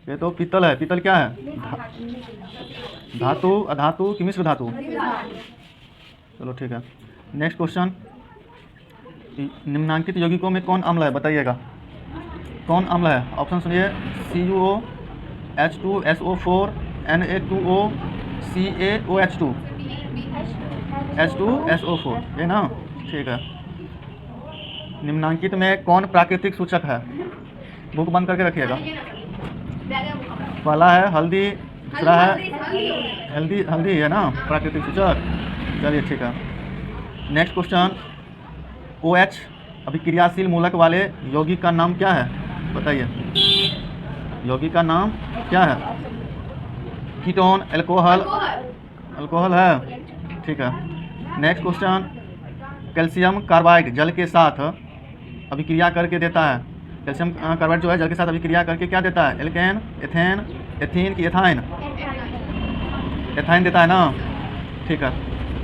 ये तो पीतल है। पीतल क्या है? धातु, अधातु कि मिश्र धातु? चलो ठीक है। नेक्स्ट क्वेश्चन, निम्नांकित यौगिकों में कौन अम्ल है? बताइएगा कौन अम्ल है। ऑप्शन सुनिए, CuO, H2SO4, Na2O, CaOH2, H2SO4, ये ना? ठीक है। निम्नांकित में कौन प्राकृतिक सूचक है? बुक बंद करके रखिएगा। पहला है हल्दी, दूसरा है हल्दी, हल्दी है ना प्राकृतिक सूचक। चलिए ठीक है। नेक्स्ट क्वेश्चन, OH अभिक्रियाशील मूलक वाले यौगिक का नाम क्या है? बताइए, यौगिक का नाम क्या है? Ketone, alcohol? अल्कोहल है, ठीक है। नेक्स्ट क्वेश्चन, कैल्शियम कार्बाइड जल के साथ अभिक्रिया करके देता है। कैल्शियम कार्बाइड जो है जल के साथ अभिक्रिया करके क्या देता है? एल्केन, एथेन, एथीन कि एथाइन? एथाइन देता है ना, ठीक है।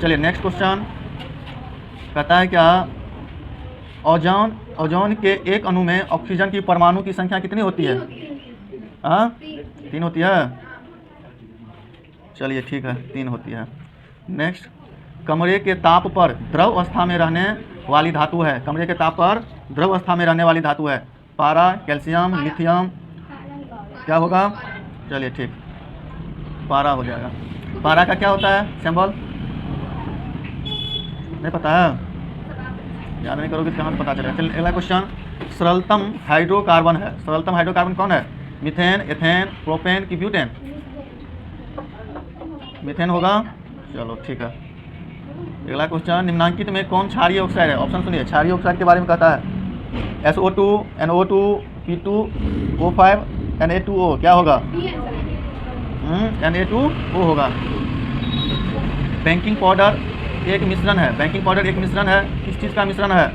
चलिए नेक्स्ट क्वेश्चन, कहता है क्या ओजोन के एक अणु में ऑक्सीजन की परमाणु की संख्या कितनी होती है? हाँ, 3 होती है। चलिए ठीक है, 3 होती है। नेक्स्ट, कमरे के ताप पर द्रव अवस्था में रहने वाली धातु है। कमरे के ताप पर द्रव अवस्था में रहने वाली धातु है। पारा, कैल्शियम, लिथियम, क्या होगा? चलिए ठीक, पारा हो जाएगा। पारा का क्या होता है सिंबल? नहीं पता है? याद नहीं करोगे तो कहाँ से पता चलेगा। चलिए अगला क्वेश्चन, सरलतम हाइड्रोकार्बन है। सरलतम हाइड्रोकार्बन कौन है? मीथेन, एथेन, प्रोपेन कि ब्यूटेन? मीथेन होगा। चलो ठीक है। अगला क्वेश्चन, निम्नांकित में कौन क्षारीय ऑक्साइड है? ऑप्शन सुनिए, क्षारीय ऑक्साइड के बारे में कहता है SO2, NO2, P2O5, Na2O, क्या होगा? Na2O होगा। बेकिंग पाउडर एक मिश्रण है। बेकिंग पाउडर एक मिश्रण है, किस चीज़ का मिश्रण है?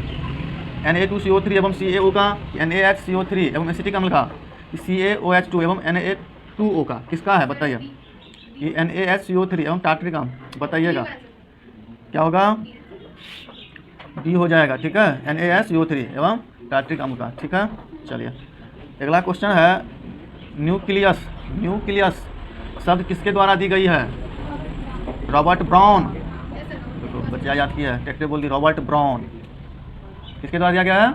Na2CO3 एवं CaO का, NaHCO3 एवं एसिटिक अम्ल का, CaOH2 एवं Na2O का, किसका है? बताइए। ये NaHCO3 एवं टार्टरिक अम्ल, बताइएगा क्या होगा? डी हो जाएगा, ठीक है। NaHCO3 एवं टार्टरिक अम्ल का, ठीक है। चलिए अगला क्वेश्चन है, न्यूक्लियस। न्यूक्लियस शब्द किसके द्वारा दी गई है? Robert brown. देखो बच्चा याद किया है, टेक्टे बोल दी, रॉबर्ट ब्राउन। किसके द्वारा दिया गया है?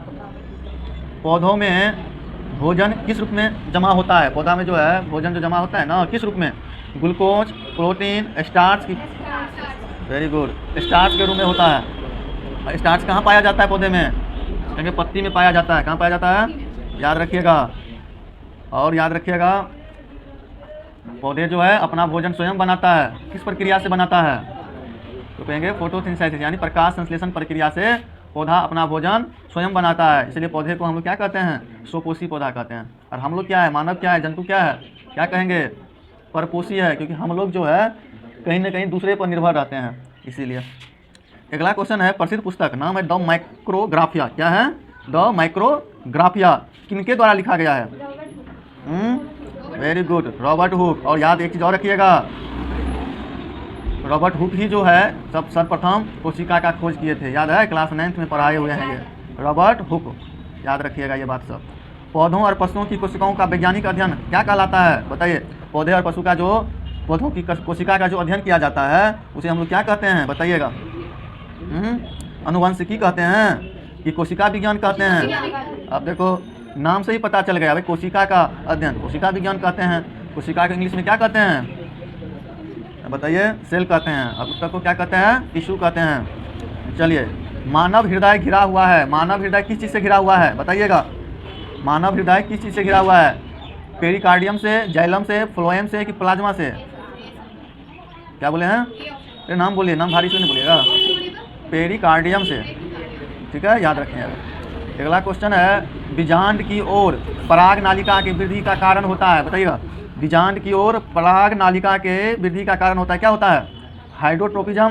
पौधों में भोजन किस रूप में जमा होता है? पौधा में जो है भोजन जो जमा होता है ना, किस रूप में? ग्लूकोज, प्रोटीन, स्टार्च की? वेरी गुड, स्टार्च के रूप में होता है। स्टार्च कहाँ पाया जाता है पौधे में? क्योंकि पत्ती में पाया जाता है। कहाँ पाया जाता है? याद रखिएगा। और याद रखिएगा, पौधे जो है अपना भोजन स्वयं बनाता है। किस प्रक्रिया से बनाता है? तो कहेंगे फोटोसिंथेसिस, यानी प्रकाश संश्लेषण प्रक्रिया से पौधा अपना भोजन स्वयं बनाता है। इसलिए पौधे को हम लोग क्या कहते हैं? स्वपोषी पौधा कहते हैं। और हम लोग क्या है? मानव क्या है? जंतु क्या है? क्या कहेंगे? परपोषी है, क्योंकि हम लोग जो है कहीं ना कहीं दूसरे पर निर्भर रहते हैं, इसीलिए। अगला क्वेश्चन है, प्रसिद्ध पुस्तक नाम है द माइक्रोग्राफिया। क्या है? द माइक्रोग्राफिया किनके द्वारा लिखा गया है? Very good, Robert Hooke. और याद एक चीज़ और रखिएगा, रॉबर्ट हुक ही जो है सर्वप्रथम कोशिका का खोज किए थे। याद है? क्लास 9th में पढ़ाए हुए हैं ये, रॉबर्ट हुक। याद रखिएगा ये बात सब। पौधों और पशुओं की कोशिकाओं का वैज्ञानिक अध्ययन क्या कहलाता है? बताइए। पौधे और पशु का जो पौधों की कोशिका का जो अध्ययन किया जाता है उसे हम लोग क्या कहते हैं? बताइएगा। अनुवंशिकी कहते हैं कि कोशिका विज्ञान कहते हैं? अब देखो नाम से ही पता चल गया भाई, कोशिका का अध्ययन कोशिका विज्ञान कहते हैं। कोशिका को इंग्लिश में क्या कहते हैं? बताइए। सेल कहते हैं। अब उत्तर को क्या कहते हैं? टिश्यू कहते हैं। चलिए, मानव हृदय घिरा हुआ है। मानव हृदय किस चीज़ से घिरा हुआ है? बताइएगा। मानव हृदय किस चीज़ से घिरा हुआ है? पेरिकार्डियम से, जाइलम से, फ्लोएम से कि प्लाज्मा से? क्या बोले हैं? ये नाम बोलिए, नाम भारी से नहीं बोलिएगा। पेरिकार्डियम से, ठीक है, याद रखें। अगला क्वेश्चन है, बीजांड की ओर पराग नालिका की वृद्धि का कारण होता है? बताइएगा। बीजांड की ओर पराग नालिका के वृद्धि का कारण होता है, क्या होता है? हाइड्रोट्रोपिज्म,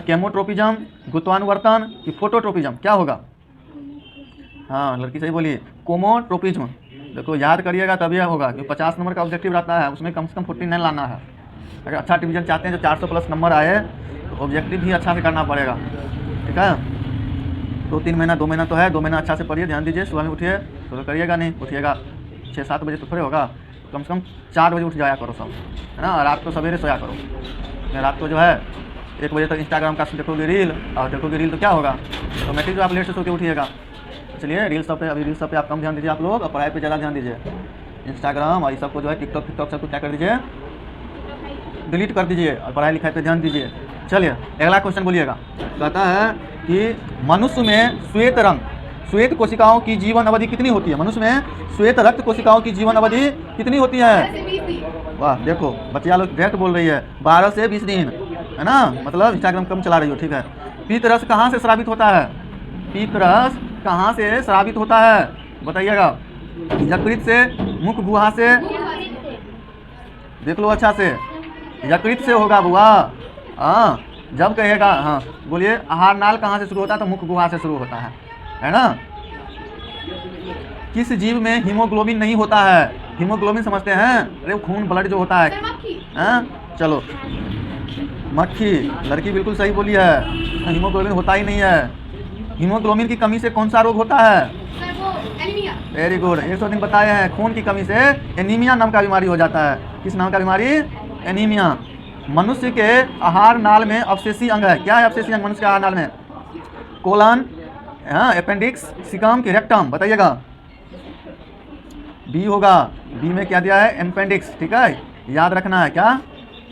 केमोट्रोपिज्म, गुरुत्वानुवर्तन कि फोटोट्रोपिज्म? क्या होगा? हाँ लड़की सही बोलिए, कोमोट्रोपिज्म। देखो याद करिएगा तभी होगा, क्योंकि 50 नंबर का ऑब्जेक्टिव रहता है, उसमें कम से कम 49 लाना है। अगर अच्छा डिवीजन चाहते हैं, जो 400+ नंबर आए, तो ऑब्जेक्टिव भी अच्छा से करना पड़ेगा, ठीक है। 2-3 महीना, 2 महीना तो है, 2 महीना अच्छा से पढ़िए, ध्यान दीजिए। सुबह में उठिए, तो करिएगा नहीं, उठिएगा 6-7 बजे तो थोड़े होगा, कम से कम 4 बजे उठ जाया करो सब, है ना। रात को सवेरे सोया करो। रात को जो है 1 बजे तक इंस्टाग्राम का देखोगे रील, और देखोगे रील तो क्या होगा, ऑटोमेटिक जो आप लेट से सो के उठिएगा। चलिए रील्स सब पे, अभी रील्स सब पे आप कम ध्यान दीजिए आप लोग, और पढ़ाई पे ज़्यादा ध्यान दीजिए। इंस्टाग्राम और ये सबको जो है टिकटॉक सबको क्या कर दीजिए, डिलीट कर दीजिए, और पढ़ाई लिखाई पे ध्यान दीजिए। चलिए अगला क्वेश्चन बोलिएगा। कहता है कि मनुष्य में श्वेत कोशिकाओं की जीवन अवधि कितनी होती है? मनुष्य में श्वेत रक्त कोशिकाओं की जीवन अवधि कितनी होती है? वाह, देखो बच्चियाँ लोग डायरेक्ट बोल रही है 12 से 20 दिन, है ना। मतलब इंस्टाग्राम कम चला रही हो, ठीक है। पीतरस कहाँ से स्रावित होता है? पीतरस कहाँ से स्रावित होता है बताइएगा? यकृत से, मुख गुहा से, देख लो अच्छा से, यकृत से होगा बुआ। हाँ, जब कहेगा, हाँ बोलिए, आहार नाल कहाँ से शुरू होता है? तो मुख गुहा से शुरू होता है ना। किस जीव में हीमोग्लोबिन नहीं होता है? हीमोग्लोबिन समझते हैं? अरे खून, ब्लड जो होता है। हाँ चलो, मक्खी, लड़की बिल्कुल सही बोली है, हीमोग्लोबिन होता ही नहीं है। हीमोग्लोबिन की कमी से कौन सा रोग होता है? वेरी गुड, 100 दिन बताए हैं। खून की कमी से एनीमिया नाम का बीमारी हो जाता है। किस नाम का बीमारी? एनीमिया। मनुष्य के आहार नाल में अवशेषी अंग है। क्या है अवशेषी अंग मनुष्य के आहार नाल में? कोलन, हाँ, अपेंडिक्स, सिकम की रेक्टम, बताइएगा। बी होगा, बी में क्या दिया है? एम्पेंडिक्स, ठीक है, याद रखना है क्या?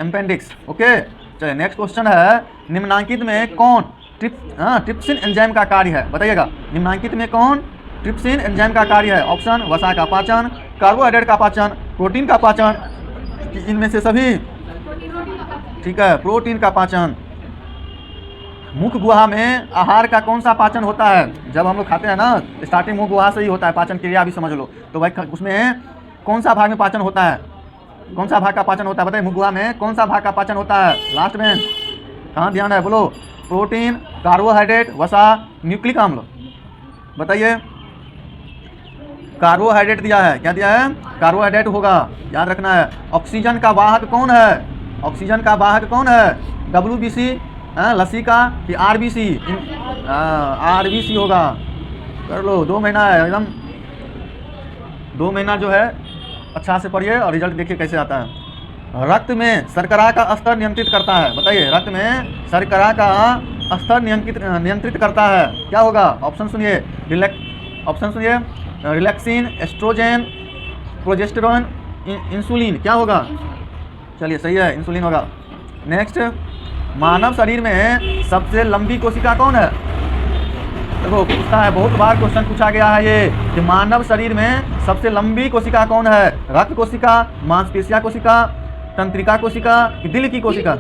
एम्पेंडिक्स, ओके। चलिए नेक्स्ट क्वेश्चन है, निम्नांकित में कौन ट्रिप्सिन एंजाइम का कार्य है? बताइएगा, निम्नांकित में कौन ट्रिप्सिन एंजाइम का कार्य है? ऑप्शन, वसा का पाचन, कार्बोहाइड्रेट का पाचन, प्रोटीन का पाचन, इनमें से सभी, ठीक है, प्रोटीन का पाचन। मुख गुहा में आहार का कौन सा पाचन होता है? जब हम लोग खाते हैं ना, स्टार्टिंग मुख गुहा से ही होता है पाचन क्रिया, भी समझ लो। तो भाई उसमें कौन सा भाग में पाचन होता है? कौन सा भाग का पाचन होता है बताइए? मुख गुहा में कौन सा भाग का पाचन होता है? लास्ट में कहाँ ध्यान है बोलो? प्रोटीन, कार्बोहाइड्रेट, वसा, न्यूक्लिक अम्ल, बताइए। कार्बोहाइड्रेट दिया है, क्या दिया है? कार्बोहाइड्रेट होगा, याद रखना है। ऑक्सीजन का वाहक कौन है? ऑक्सीजन का वाहक कौन है? WBC, लसिका कि RBC? RBC होगा, कर लो। 2 महीना है एकदम, 2 महीना जो है अच्छा से पढ़िए और रिजल्ट देखिए कैसे आता है। रक्त में शर्करा का स्तर नियंत्रित करता है, बताइए। रक्त में शर्करा का स्तर नियंत्रित करता है, क्या होगा? ऑप्शन सुनिए, रिलैक्सिन, एस्ट्रोजेन, प्रोजेस्टेरोन, इंसुलिन, क्या होगा? चलिए सही है, इंसुलिन होगा। नेक्स्ट, मानव शरीर में सबसे लंबी कोशिका कौन है? देखो पूछता है, बहुत बार क्वेश्चन पूछा गया है ये कि मानव शरीर में सबसे लंबी कोशिका कौन है? रक्त कोशिका, मांसपेशिया कोशिका, तंत्रिका कोशिका, दिल की कोशिका?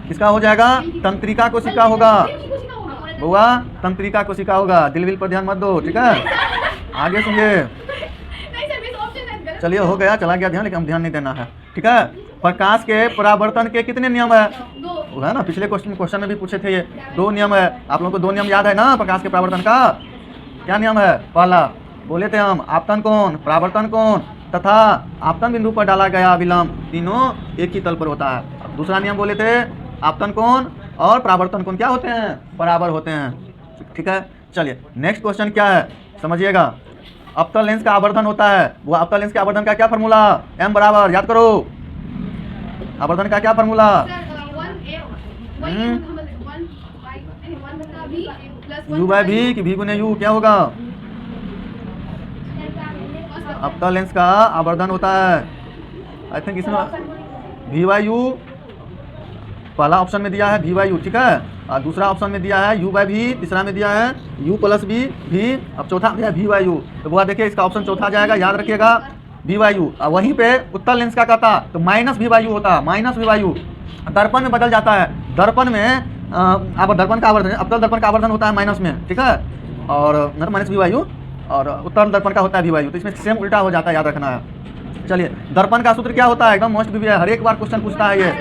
किसका हो जाएगा? तंत्रिका कोशिका होगा बुआ, तंत्रिका कोशिका होगा। दिल विल पर ध्यान मत दो, ठीक है। आगे सुनिए, चलिए हो गया, चला गया ध्यान, लेकिन हम ध्यान नहीं देना है, ठीक है। प्रकाश के परावर्तन के कितने नियम है? वो है ना, पिछले क्वेश्चन में भी पूछे थे ये। 2 नियम है, आप लोगों को 2 नियम याद है ना प्रकाश के परावर्तन का? क्या नियम है? पहला बोले थे हम, आपतन कोण, परावर्तन कोण तथा आपतन बिंदु पर डाला गया विलंब, तीनों एक ही तल पर होता है। दूसरा नियम बोले थे, आपतन कोण और परावर्तन कोण क्या होते हैं? बराबर होते हैं, ठीक है। चलिए नेक्स्ट क्वेश्चन क्या है समझिएगा। अवतल लेंस का आवर्धन होता है, वो अवतल लेंस के आवर्धन का क्या फॉर्मूला? M बराबर, याद करो, आवर्धन का क्या फॉर्मूला? U/V कि V गुने U, क्या होगा? अवतल लेंस का आवर्धन होता है, आई थिंक इसमें V/U पहला ऑप्शन में दिया है, V/U, ठीक है। और दूसरा ऑप्शन में दिया है U/V, तीसरा में दिया है U+V, V, अब चौथा में दिया है V/U। तो वो देखिए इसका ऑप्शन चौथा जाएगा, याद रखिएगा, V/U। और वहीं पे उत्तल लेंस का कहता तो -V/U होता, -V/U। दर्पण में बदल जाता है, दर्पण में अब दर्पण का आवर्धन, अवतल दर्पण का आवर्धन होता है माइनस में, ठीक है, और -V/U, और उत्तल दर्पण का होता है V/U। तो इसमें सेम उल्टा हो जाता है, याद रखना है। चलिए, दर्पण का सूत्र क्या होता है? एकदम मोस्ट भी है, हर एक बार क्वेश्चन पूछता है ये,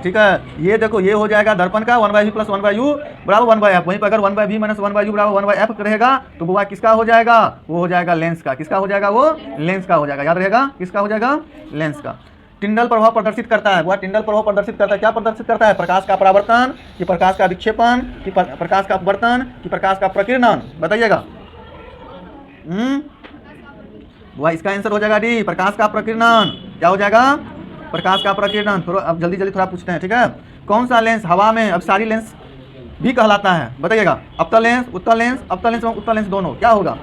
ठीक है। ये देखो, ये हो जाएगा दर्पण का 1/V + 1/U बराबर 1/F। वहीं पर अगर 1/V - 1/U बराबर 1/F रहेगा तो वो किसका हो जाएगा? वो हो जाएगा लेंस का। किसका हो जाएगा? वो लेंस का हो जाएगा, याद रहेगा, किसका हो जाएगा? लेंस का। टिंडल प्रभाव प्रदर्शित करता है, वह टिंडल प्रभाव प्रदर्शित करता है, क्या प्रदर्शित करता है? प्रकाश का परावर्तन कि प्रकाश का विक्षेपण कि प्रकाश का अपवर्तन कि प्रकाश का प्रकीर्णन, बताइएगा। वह इसका आंसर हो जाएगा डी, प्रकाश का प्रकीर्णन। क्या हो जाएगा? प्रकाश का प्रकीर्णन। थोड़ा अब जल्दी जल्दी थोड़ा पूछते हैं, ठीक है। कौन सा लेंस हवा में अब सारी लेंस भी कहलाता है? बताइएगा। अवतल लेंस, उत्तल लेंस, अवतल लेंस और उत्तल लेंस दोनों, क्या होगा?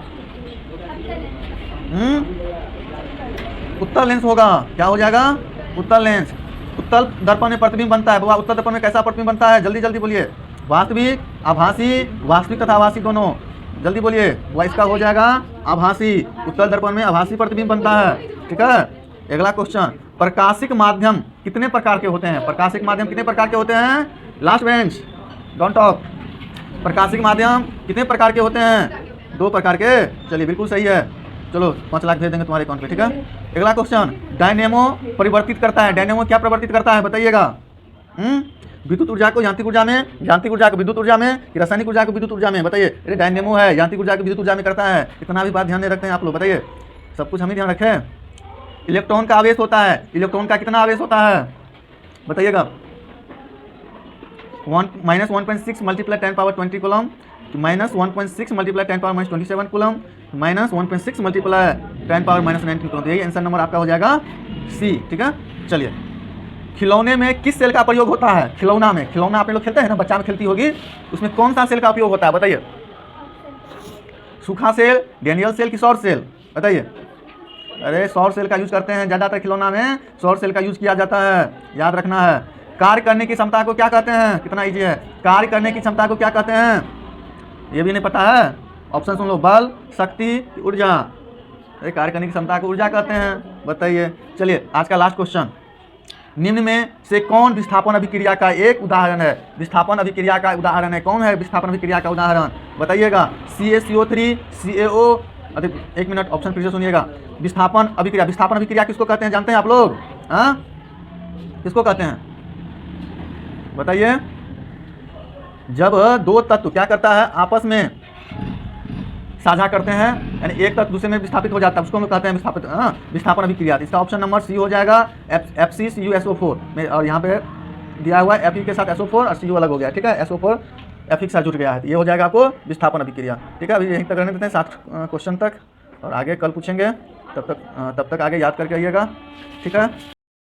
उत्तल लेंस होगा। क्या हो जाएगा? उत्तल लेंस। उत्तल दर्पण में प्रतिबिंब बनता है। बाबा उत्तल दर्पण में कैसा प्रतिबिंब बनता है? जल्दी जल्दी बोलिए। वास्तविक, आभासी, वास्तविक तथा आभासी दोनों, जल्दी बोलिए। वह इसका हो जाएगा आभासी। उत्तल दर्पण में आभासी प्रतिबिंब बनता है, ठीक है। अगला क्वेश्चन, प्रकाशिक माध्यम कितने प्रकार के होते हैं? प्रकाशिक माध्यम कितने प्रकार के होते हैं? Last bench, don't talk. प्रकाशिक माध्यम कितने प्रकार के होते हैं? 2 प्रकार के। चलिए बिल्कुल सही है। चलो 5 लाख भेज देंगे तुम्हारे अकाउंट पे, ठीक है। अगला क्वेश्चन, डायनेमो परिवर्तित करता है। डायनेमो क्या परिवर्तित करता है? बताइएगा। विद्युत ऊर्जा को यांत्रिक ऊर्जा में, यांत्रिक ऊर्जा को विद्युत ऊर्जा में, कि रासायनिक ऊर्जा को विद्युत ऊर्जा में? बताइए। अरे डायनेमो है, यांत्रिक ऊर्जा को विद्युत ऊर्जा में करता है। इतना भी बात ध्यान नहीं रखते हैं आप लोग, बताइए। सब कुछ हम ही ध्यान रखें। इलेक्ट्रॉन का आवेश होता है। इलेक्ट्रॉन का कितना आवेश होता है? बताइएगा। -1.6 multiply 10⁻20 coulomb, -1.6 multiply 10⁻27 coulomb, -1.6 multiply 10⁻−19 coulomb. तो यही आंसर नंबर आपका हो जाएगा सी, ठीक है। चलिए, खिलौने में किस सेल का प्रयोग होता है? खिलौना में, खिलौना आप लोग खेलते हैं ना, बच्चा में खेलती होगी, उसमें कौन सा सेल का उपयोग होता है? बताइए। सूखा सेल, डेनियल सेल की सौर सेल? बताइए। अरे सौर सेल का यूज करते हैं ज़्यादातर खिलौना में, सौर सेल का यूज किया जाता है, याद रखना है। कार्य करने की क्षमता को क्या कहते हैं? कितना इजी है। कार्य करने की क्षमता को क्या कहते हैं? ये भी नहीं पता है? ऑप्शन सुन लो। बल, शक्ति, ऊर्जा। अरे कार्य करने की क्षमता को ऊर्जा कहते हैं, बताइए। चलिए आज का लास्ट क्वेश्चन, निम्न में से कौन विस्थापन अभिक्रिया का एक उदाहरण है? विस्थापन अभिक्रिया का उदाहरण है, कौन है विस्थापन अभिक्रिया का उदाहरण? बताइएगा। CaCO3, CaO। अरे 1 मिनट, ऑप्शन फिर से सुनिएगा। विस्थापन अभिक्रिया, विस्थापन अभिक्रिया किसको कहते हैं जानते हैं आप लोग? हाँ, किसको कहते हैं? बताइए। जब 2 तत्व क्या करता है? आपस में साझा करते हैं, यानी एक तत्व दूसरे में विस्थापित हो जाता है, उसको हम लोग कहते हैं विस्थापित, विस्थापन अभिक्रिया। इसका ऑप्शन नंबर सी हो जाएगा, FeCuSO4 में। और यहाँ पे दिया हुआ है Fe के साथ SO4 और CO अलग हो गया, ठीक है। SO4 Fe के साथ जुड़ गया है, तो ये हो जाएगा आपको विस्थापन अभिक्रिया, ठीक है। अभी यहीं तक रहने देते हैं 7 क्वेश्चन तक, और आगे कल पूछेंगे। तब तक आगे याद करके आइएगा, ठीक है।